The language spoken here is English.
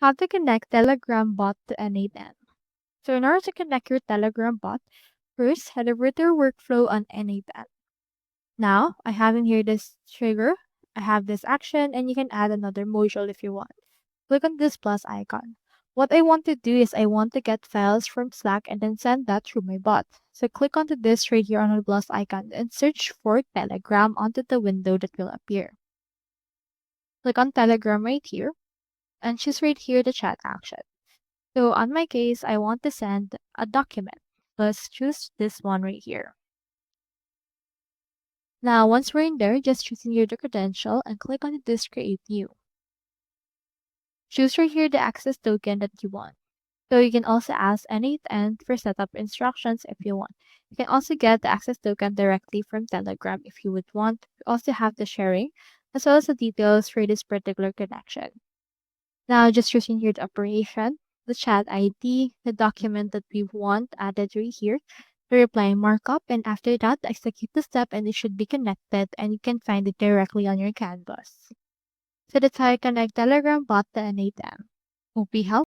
How to connect Telegram bot to n8n. So in order to connect your Telegram bot, first head over to your workflow on n8n. Now, I have in here this trigger, I have this action, and you can add another module if you want. Click on this plus icon. What I want to do is I want to get files from Slack and then send that through my bot. So click onto this right here on the plus icon and search for Telegram onto the window that will appear. Click on Telegram right here and choose right here the chat action. So on my case, I want to send a document. Let's choose this one right here. Now, once we're in there, just choose in here the credential and click on this create new. Choose right here the access token that you want. So you can also ask n8n for setup instructions if you want. You can also get the access token directly from Telegram if you would want. We also have the sharing as well as the details for this particular connection. Now just choosing here the operation, the chat ID, the document that we want added right here, the reply markup, and after that, execute the step and it should be connected and you can find it directly on your canvas. So that's how you connect Telegram bot to n8n. Hope we helped.